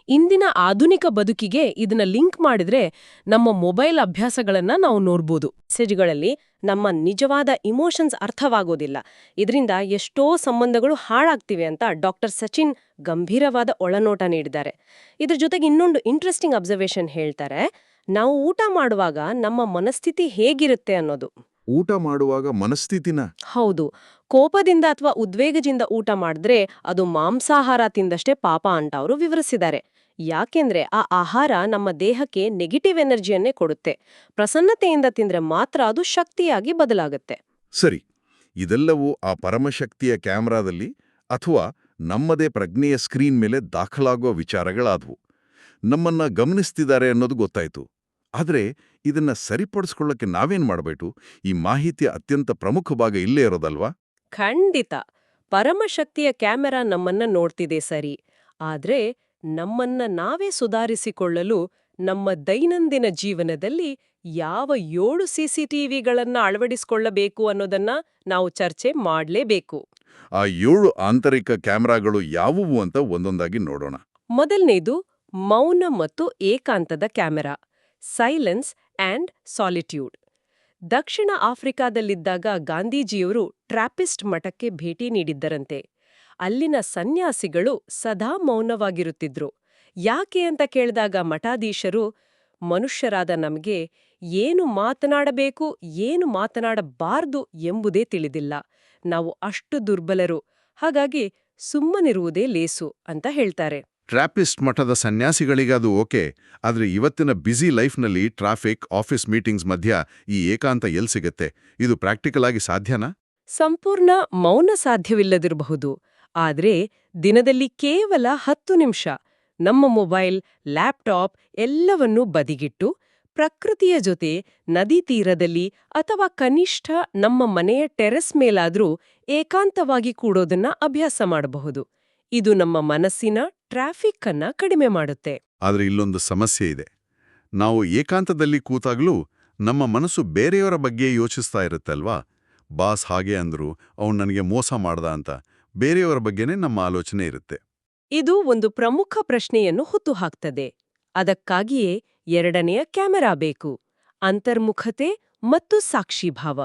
ಇಂದಿನ ಆಧುನಿಕ ಬದುಕಿಗೆ ಇದನ್ನ ಲಿಂಕ್ ಮಾಡಿದ್ರೆ ನಮ್ಮ ಮೊಬೈಲ್ ಅಭ್ಯಾಸಗಳನ್ನ ನಾವು ನೋಡ್ಬೋದು. ಮೆಸೇಜ್ಗಳಲ್ಲಿ ನಮ್ಮ ನಿಜವಾದ ಇಮೋಷನ್ಸ್ ಅರ್ಥವಾಗೋದಿಲ್ಲ. ಇದರಿಂದ ಎಷ್ಟೋ ಸಂಬಂಧಗಳು ಹಾಳಾಗ್ತಿವೆ ಅಂತ ಡಾ ಸಚಿನ್ ಗಂಭೀರವಾದ ಒಳನೋಟ ನೀಡಿದ್ದಾರೆ. ಇದ್ರ ಜೊತೆಗೆ ಇನ್ನೊಂದು ಇಂಟ್ರೆಸ್ಟಿಂಗ್ ಅಬ್ಸರ್ವೇಷನ್ ಹೇಳ್ತಾರೆ. ನಾವು ಊಟ ಮಾಡುವಾಗ ನಮ್ಮ ಮನಸ್ಥಿತಿ ಹೇಗಿರುತ್ತೆ ಅನ್ನೋದು. ಊಟ ಮಾಡುವಾಗ ಮನಸ್ಥಿತಿನ? ಹೌದು. ಕೋಪದಿಂದ ಅಥವಾ ಉದ್ವೇಗದಿಂದ ಊಟ ಮಾಡಿದ್ರೆ ಅದು ಮಾಂಸಾಹಾರ ತಿಂದಷ್ಟೇ ಪಾಪ ಅಂತ ಅವರು ವಿವರಿಸಿದ್ದಾರೆ. ಯಾಕೆಂದ್ರೆ ಆ ಆಹಾರ ನಮ್ಮ ದೇಹಕ್ಕೆ ನೆಗೆಟಿವ್ ಎನರ್ಜಿಯನ್ನೇ ಕೊಡುತ್ತೆ. ಪ್ರಸನ್ನತೆಯಿಂದ ತಿಂದ್ರೆ ಮಾತ್ರ ಅದು ಶಕ್ತಿಯಾಗಿ ಬದಲಾಗುತ್ತೆ. ಸರಿ, ಇದೆಲ್ಲವೂ ಆ ಪರಮಶಕ್ತಿಯ ಕ್ಯಾಮ್ರಾದಲ್ಲಿ ಅಥವಾ ನಮ್ಮದೇ ಪ್ರಜ್ಞೆಯ ಸ್ಕ್ರೀನ್ ಮೇಲೆ ದಾಖಲಾಗುವ ವಿಚಾರಗಳಾದವು. ನಮ್ಮನ್ನ ಗಮನಿಸ್ತಿದ್ದಾರೆ ಅನ್ನೋದು ಗೊತ್ತಾಯ್ತು. ಆದರೆ ಇದನ್ನ ಸರಿಪಡಿಸ್ಕೊಳ್ಳೋಕೆ ನಾವೇನ್ ಮಾಡಬೇಕು? ಈ ಮಾಹಿತಿಯ ಅತ್ಯಂತ ಪ್ರಮುಖ ಭಾಗ ಇಲ್ಲೇ ಇರೋದಲ್ವಾ? ಖಂಡಿತ. ಪರಮಶಕ್ತಿಯ ಕ್ಯಾಮೆರಾ ನಮ್ಮನ್ನ ನೋಡ್ತಿದೆ ಸರಿ, ಆದ್ರೆ ನಮ್ಮನ್ನ ನಾವೇ ಸುಧಾರಿಸಿಕೊಳ್ಳಲು ನಮ್ಮ ದೈನಂದಿನ ಜೀವನದಲ್ಲಿ ಯಾವ 7 CCTVಗಳನ್ನ ಅಳವಡಿಸಿಕೊಳ್ಳಬೇಕು ಅನ್ನೋದನ್ನ ನಾವು ಚರ್ಚೆ ಮಾಡಲೇಬೇಕು. ಆ 7 ಆಂತರಿಕ ಕ್ಯಾಮೆರಾಗಳು ಯಾವುವು ಅಂತ ಒಂದೊಂದಾಗಿ ನೋಡೋಣ. ಮೊದಲನೇದು ಮೌನ ಮತ್ತು ಏಕಾಂತದ ಕ್ಯಾಮೆರಾ, ಸೈಲೆನ್ಸ್ ಆ್ಯಂಡ್ ಸಾಲಿಟ್ಯೂಡ್. ದಕ್ಷಿಣ ಆಫ್ರಿಕಾದಲ್ಲಿದ್ದಾಗ ಗಾಂಧೀಜಿಯವರು ಟ್ರಾಪಿಸ್ಟ್ ಮಠಕ್ಕೆ ಭೇಟಿ ನೀಡಿದ್ದರಂತೆ. ಅಲ್ಲಿನ ಸನ್ಯಾಸಿಗಳು ಸದಾ ಮೌನವಾಗಿರುತ್ತಿದ್ರು. ಯಾಕೆ ಅಂತ ಕೇಳಿದಾಗ ಮಠಾಧೀಶರು, ಮನುಷ್ಯರಾದ ನಮಗೆ ಏನು ಮಾತನಾಡಬೇಕು ಏನು ಮಾತನಾಡಬಾರ್ದು ಎಂಬುದೇ ತಿಳಿದಿಲ್ಲ, ನಾವು ಅಷ್ಟು ದುರ್ಬಲರು, ಹಾಗಾಗಿ ಸುಮ್ಮನಿರುವುದೇ ಲೇಸು ಅಂತ ಹೇಳ್ತಾರೆ. ಟ್ರಾಪಿಸ್ಟ್ ಮಠದ ಸನ್ಯಾಸಿಗಳಿಗೆ ಅದು ಓಕೆ, ಆದರೆ ಇವತ್ತಿನ ಬ್ಯುಸಿ ಲೈಫ್ನಲ್ಲಿ ಟ್ರಾಫಿಕ್, ಆಫೀಸ್ ಮೀಟಿಂಗ್ಸ್ ಮಧ್ಯ ಈ ಏಕಾಂತ ಎಲ್ಲಿ ಸಿಗತ್ತೆ? ಇದು ಪ್ರಾಕ್ಟಿಕಲ್ ಆಗಿ ಸಾಧ್ಯನಾ? ಸಂಪೂರ್ಣ ಮೌನ ಸಾಧ್ಯವಿಲ್ಲದಿರಬಹುದು, ಆದ್ರೆ ದಿನದಲ್ಲಿ ಕೇವಲ 10 ನಿಮಿಷ ನಮ್ಮ ಮೊಬೈಲ್, ಲ್ಯಾಪ್ಟಾಪ್ ಎಲ್ಲವನ್ನೂ ಬದಿಗಿಟ್ಟು ಪ್ರಕೃತಿಯ ಜೊತೆ ನದಿ ತೀರದಲ್ಲಿ ಅಥವಾ ಕನಿಷ್ಠ ನಮ್ಮ ಮನೆಯ ಟೆರೆಸ್ ಮೇಲಾದ್ರೂ ಏಕಾಂತವಾಗಿ ಕೂಡೋದನ್ನ ಅಭ್ಯಾಸ ಮಾಡಬಹುದು. ಇದು ನಮ್ಮ ಮನಸ್ಸಿನ ಟ್ರಾಫಿಕ್ ಅನ್ನ ಕಡಿಮೆ ಮಾಡುತ್ತೆ. ಆದರೆ ಇಲ್ಲೊಂದು ಸಮಸ್ಯೆ ಇದೆ. ನಾವು ಏಕಾಂತದಲ್ಲಿ ಕೂತಾಗ್ಲೂ ನಮ್ಮ ಮನಸ್ಸು ಬೇರೆಯವರ ಬಗ್ಗೆ ಯೋಚಿಸ್ತಾ ಇರುತ್ತಲ್ವಾ? ಬಾಸ್ ಹಾಗೆ ಅಂದ್ರು, ಅವ್ನು ನನಗೆ ಮೋಸ ಮಾಡ್ದ ಅಂತ ಬೇರೆಯವರ ಬಗ್ಗೆನೇ ನಮ್ಮ ಆಲೋಚನೆ ಇರುತ್ತೆ. ಇದು ಒಂದು ಪ್ರಮುಖ ಪ್ರಶ್ನೆಯನ್ನು ಹುಟ್ಟುಹಾಕ್ತದೆ. ಅದಕ್ಕಾಗಿಯೇ ಎರಡನೆಯ ಕ್ಯಾಮೆರಾ ಬೇಕು. ಅಂತರ್ಮುಖತೆ ಮತ್ತು ಸಾಕ್ಷಿಭಾವ,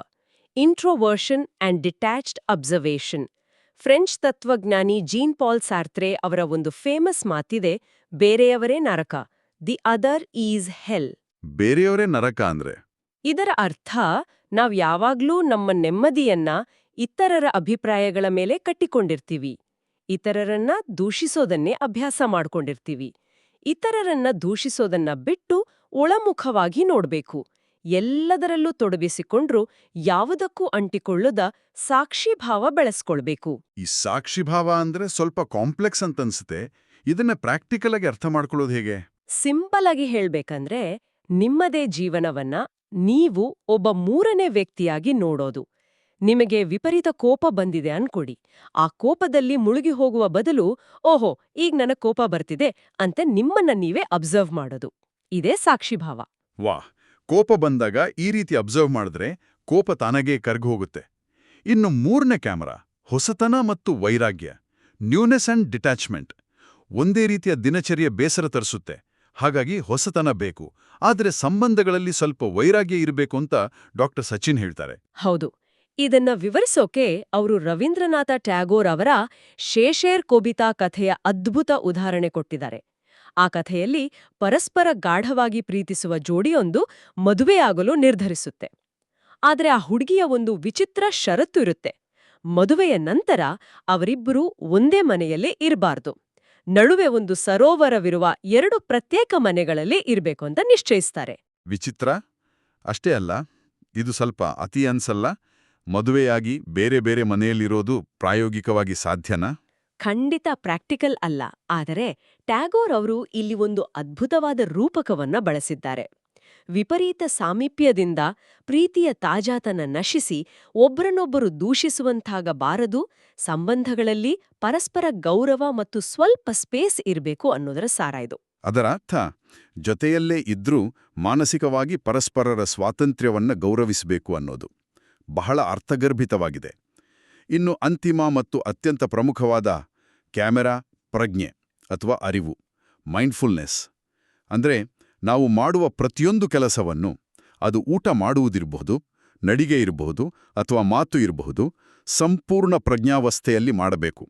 introversion and detached observation. French ತತ್ವಜ್ಞಾನಿ ಜೀನ್ ಪಾಲ್ ಸಾರ್ತ್ರೆ ಅವರ ಒಂದು ಫೇಮಸ್ ಮಾತಿದೆ, ಬೇರೆಯವರೇ ನರಕ, ದಿ ಅದರ್ ಈಸ್ ಹೆಲ್. ಬೇರೆಯವರೇ ನರಕ ಅಂದ್ರೆ ಇದರ ಅರ್ಥ ನಾವ್ ಯಾವಾಗ್ಲೂ ನಮ್ಮ ನೆಮ್ಮದಿಯನ್ನ ಇತರರ ಅಭಿಪ್ರಾಯಗಳ ಮೇಲೆ ಕಟ್ಟಿಕೊಂಡಿರ್ತೀವಿ. ಇತರರನ್ನ ದೂಷಿಸೋದನ್ನೇ ಅಭ್ಯಾಸ ಮಾಡ್ಕೊಂಡಿರ್ತೀವಿ. ಇತರರನ್ನ ದೂಷಿಸೋದನ್ನ ಬಿಟ್ಟು ಒಳಮುಖವಾಗಿ ನೋಡ್ಬೇಕು. ಎಲ್ಲದರಲ್ಲೂ ತೊಡಗಿಸಿಕೊಂಡ್ರೂ ಯಾವುದಕ್ಕೂ ಅಂಟಿಕೊಳ್ಳದ ಸಾಕ್ಷಿಭಾವ ಬೆಳೆಸ್ಕೊಳ್ಬೇಕು. ಈ ಸಾಕ್ಷಿಭಾವ ಅಂದ್ರೆ ಸ್ವಲ್ಪ ಕಾಂಪ್ಲೆಕ್ಸ್ ಅಂತನ್ಸುತ್ತೆ. ಇದನ್ನ ಪ್ರಾಕ್ಟಿಕಲ್ ಆಗಿ ಅರ್ಥ ಮಾಡ್ಕೊಳ್ಳೋದು ಹೇಗೆ? ಸಿಂಪಲ್ ಆಗಿ ಹೇಳ್ಬೇಕಂದ್ರೆ, ನಿಮ್ಮದೇ ಜೀವನವನ್ನ ನೀವು ಒಬ್ಬ ಮೂರನೇ ವ್ಯಕ್ತಿಯಾಗಿ ನೋಡೋದು. ನಿಮಗೆ ವಿಪರೀತ ಕೋಪ ಬಂದಿದೆ ಅನ್ಕೊಡಿ. ಆ ಕೋಪದಲ್ಲಿ ಮುಳುಗಿ ಹೋಗುವ ಬದಲು, ಓಹೋ, ಈಗ ನನಗ್ ಕೋಪ ಬರ್ತಿದೆ ಅಂತ ನಿಮ್ಮನ್ನ ನೀವೇ ಅಬ್ಸರ್ವ್ ಮಾಡೋದು. ಇದೇ ಸಾಕ್ಷಿಭಾವ. ವಾಹ್, ಕೋಪ ಬಂದಾಗ ಈ ರೀತಿ ಅಬ್ಸರ್ವ್ ಮಾಡಿದ್ರೆ ಕೋಪ ತಾನಾಗೇ ಕರ್ಗೋಗುತ್ತೆ. ಇನ್ನು ಮೂರನೇ ಕ್ಯಾಮರಾ, ಹೊಸತನ ಮತ್ತು ವೈರಾಗ್ಯ, ನ್ಯೂನೆಸ್ ಅಂಡ್ ಡಿಟ್ಯಾಚ್ಮೆಂಟ್. ಒಂದೇ ರೀತಿಯ ದಿನಚರ್ಯ ಬೇಸರ ತರಿಸುತ್ತೆ. ಹಾಗಾಗಿ ಹೊಸತನ ಬೇಕು, ಆದರೆ ಸಂಬಂಧಗಳಲ್ಲಿ ಸ್ವಲ್ಪ ವೈರಾಗ್ಯ ಇರಬೇಕು ಅಂತ ಡಾಕ್ಟರ್ ಸಚಿನ್ ಹೇಳ್ತಾರೆ. ಹೌದು. ಇದನ್ನ ವಿವರಿಸೋಕೆ ಅವರು ರವೀಂದ್ರನಾಥ ಟ್ಯಾಗೋರ್ ಅವರ ಶೇಷೇರ್ ಕೋಬಿತಾ ಕಥೆಯ ಅದ್ಭುತ ಉದಾಹರಣೆ ಕೊಟ್ಟಿದ್ದಾರೆ. ಆ ಕಥೆಯಲ್ಲಿ ಪರಸ್ಪರ ಗಾಢವಾಗಿ ಪ್ರೀತಿಸುವ ಜೋಡಿಯೊಂದು ಮದುವೆಯಾಗಲು ನಿರ್ಧರಿಸುತ್ತೆ. ಆದ್ರೆ ಆ ಹುಡುಗಿಯ ಒಂದು ವಿಚಿತ್ರ ಷರತ್ತು ಇರುತ್ತೆ. ಮದುವೆಯ ನಂತರ ಅವರಿಬ್ಬರೂ ಒಂದೇ ಮನೆಯಲ್ಲೇ ಇರಬಾರ್ದು. ನಡುವೆ ಒಂದು ಸರೋವರವಿರುವ 2 ಪ್ರತ್ಯೇಕ ಮನೆಗಳಲ್ಲಿ ಇರಬೇಕು ಅಂತ ನಿಶ್ಚಯಿಸ್ತಾರೆ. ವಿಚಿತ್ರ ಅಷ್ಟೇ ಅಲ್ಲ, ಇದು ಸ್ವಲ್ಪ ಅತಿ ಅನ್ಸಲ್ಲ? ಮದುವೆಯಾಗಿ ಬೇರೆ ಬೇರೆ ಮನೆಯಲ್ಲಿರೋದು ಪ್ರಾಯೋಗಿಕವಾಗಿ ಸಾಧ್ಯನಾ? ಖಂಡಿತ ಪ್ರಾಕ್ಟಿಕಲ್ ಅಲ್ಲ. ಆದರೆ ಟ್ಯಾಗೋರ್ ಅವರು ಇಲ್ಲಿ ಒಂದು ಅದ್ಭುತವಾದ ರೂಪಕವನ್ನ ಬಳಸಿದ್ದಾರೆ. ವಿಪರೀತ ಸಾಮೀಪ್ಯದಿಂದ ಪ್ರೀತಿಯ ತಾಜಾತನ ನಶಿಸಿ ಒಬ್ಬರನ್ನೊಬ್ಬರು ದೂಷಿಸುವಂತಾಗಬಾರದು, ಸಂಬಂಧಗಳಲ್ಲಿ ಪರಸ್ಪರ ಗೌರವ ಮತ್ತು ಸ್ವಲ್ಪ ಸ್ಪೇಸ್ ಇರಬೇಕು ಅನ್ನೋದರ ಸಾರ ಇದು. ಅದರ ಅರ್ಥ ಜೊತೆಯಲ್ಲೇ ಇದ್ರೂ ಮಾನಸಿಕವಾಗಿ ಪರಸ್ಪರರ ಸ್ವಾತಂತ್ರ್ಯವನ್ನ ಗೌರವಿಸಬೇಕು ಅನ್ನೋದು ಬಹಳ ಅರ್ಥಗರ್ಭಿತವಾಗಿದೆ. ಇನ್ನು ಅಂತಿಮ ಮತ್ತು ಅತ್ಯಂತ ಪ್ರಮುಖವಾದ ಕ್ಯಾಮೆರಾ, ಪ್ರಜ್ಞೆ ಅಥವಾ ಅರಿವು, ಮೈಂಡ್ಫುಲ್ನೆಸ್. ಅಂದ್ರೆ ನಾವು ಮಾಡುವ ಪ್ರತಿಯೊಂದು ಕೆಲಸವನ್ನು, ಅದು ಊಟ ಮಾಡುವುದಿರಬಹುದು, ನಡಿಗೆ ಇರಬಹುದು ಅಥವಾ ಮಾತು ಇರಬಹುದು, ಸಂಪೂರ್ಣ ಪ್ರಜ್ಞಾವಸ್ಥೆಯಲ್ಲಿ ಮಾಡಬೇಕು.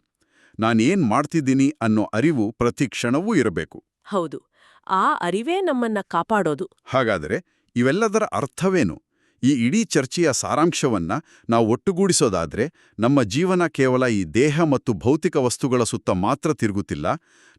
ನಾನೇನ್ ಮಾಡ್ತಿದ್ದೀನಿ ಅನ್ನೋ ಅರಿವು ಪ್ರತಿ ಕ್ಷಣವೂ ಇರಬೇಕು. ಹೌದು, ಆ ಅರಿವೇ ನಮ್ಮನ್ನ ಕಾಪಾಡೋದು. ಹಾಗಾದರೆ ಇವೆಲ್ಲದರ ಅರ್ಥವೇನು? ಈ ಇಡೀ ಚರ್ಚೆಯ ಸಾರಾಂಶವನ್ನ ನಾವು ಒಟ್ಟುಗೂಡಿಸೋದಾದ್ರೆ, ನಮ್ಮ ಜೀವನ ಕೇವಲ ಈ ದೇಹ ಮತ್ತು ಭೌತಿಕ ವಸ್ತುಗಳ ಸುತ್ತ ಮಾತ್ರ ತಿರುಗುತ್ತಿಲ್ಲ.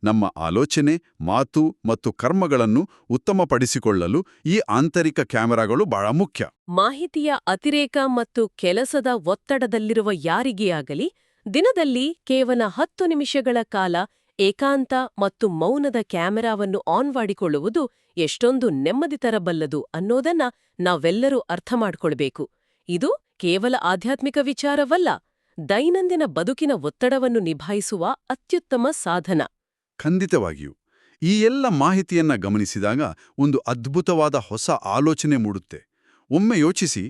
ನಮ್ಮ ಆಲೋಚನೆ, ಮಾತು ಮತ್ತು ಕರ್ಮಗಳನ್ನು ಉತ್ತಮಪಡಿಸಿಕೊಳ್ಳಲು ಈ ಆಂತರಿಕ ಕ್ಯಾಮೆರಾಗಳು ಬಹಳ ಮುಖ್ಯ. ಮಾಹಿತಿಯ ಅತಿರೇಕ ಮತ್ತು ಕೆಲಸದ ಒತ್ತಡದಲ್ಲಿರುವ ಯಾರಿಗೇ ಆಗಲಿ, ದಿನದಲ್ಲಿ ಕೇವಲ 10 ನಿಮಿಷಗಳ ಕಾಲ ಏಕಾಂತ ಮತ್ತು ಮೌನದ ಕ್ಯಾಮೆರಾವನ್ನು ಆನ್ ಮಾಡಿಕೊಳ್ಳುವುದು ಎಷ್ಟೊಂದು ನೆಮ್ಮದಿ ತರಬಲ್ಲದು ಅನ್ನೋದನ್ನ ನಾವೆಲ್ಲರೂ ಅರ್ಥ ಮಾಡ್ಕೊಳ್ಬೇಕು. ಇದು ಕೇವಲ ಆಧ್ಯಾತ್ಮಿಕ ವಿಚಾರವಲ್ಲ, ದೈನಂದಿನ ಬದುಕಿನ ಒತ್ತಡವನ್ನು ನಿಭಾಯಿಸುವ ಅತ್ಯುತ್ತಮ ಸಾಧನ. ಖಂಡಿತವಾಗಿಯೂ. ಈ ಎಲ್ಲ ಮಾಹಿತಿಯನ್ನ ಗಮನಿಸಿದಾಗ ಒಂದು ಅದ್ಭುತವಾದ ಹೊಸ ಆಲೋಚನೆ ಮೂಡುತ್ತೆ. ಒಮ್ಮೆ ಯೋಚಿಸಿ,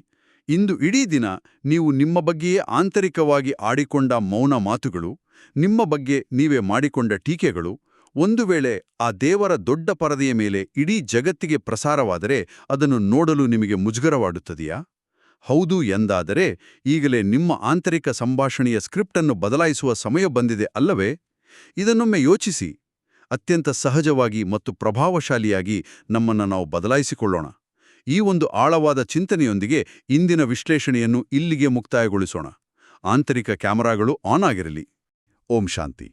ಇಂದು ಇಡೀ ದಿನ ನೀವು ನಿಮ್ಮ ಬಗ್ಗೆಯೇ ಆಂತರಿಕವಾಗಿ ಆಡಿಕೊಂಡ ಮೌನ ಮಾತುಗಳು, ನಿಮ್ಮ ಬಗ್ಗೆ ನೀವೇ ಮಾಡಿಕೊಂಡ ಟೀಕೆಗಳು, ಒಂದು ವೇಳೆ ಆ ದೇವರ ದೊಡ್ಡ ಪರದೆಯ ಮೇಲೆ ಇಡೀ ಜಗತ್ತಿಗೆ ಪ್ರಸಾರವಾದರೆ ಅದನ್ನು ನೋಡಲು ನಿಮಗೆ ಮುಜುಗರವಾಡುತ್ತದೆಯಾ? ಹೌದು ಎಂದಾದರೆ ಈಗಲೇ ನಿಮ್ಮ ಆಂತರಿಕ ಸಂಭಾಷಣೆಯ ಸ್ಕ್ರಿಪ್ಟನ್ನು ಬದಲಾಯಿಸುವ ಸಮಯ ಬಂದಿದೆ ಅಲ್ಲವೇ? ಇದನ್ನೊಮ್ಮೆ ಯೋಚಿಸಿ. ಅತ್ಯಂತ ಸಹಜವಾಗಿ ಮತ್ತು ಪ್ರಭಾವಶಾಲಿಯಾಗಿ ನಮ್ಮನ್ನು ನಾವು ಬದಲಾಯಿಸಿಕೊಳ್ಳೋಣ. ಈ ಒಂದು ಆಳವಾದ ಚಿಂತನೆಯೊಂದಿಗೆ ಇಂದಿನ ವಿಶ್ಲೇಷಣೆಯನ್ನು ಇಲ್ಲಿಗೆ ಮುಕ್ತಾಯಗೊಳಿಸೋಣ. ಆಂತರಿಕ ಕ್ಯಾಮೆರಾಗಳು ಆನ್ ಆಗಿರಲಿ. ಓಂ ಶಾಂತಿ.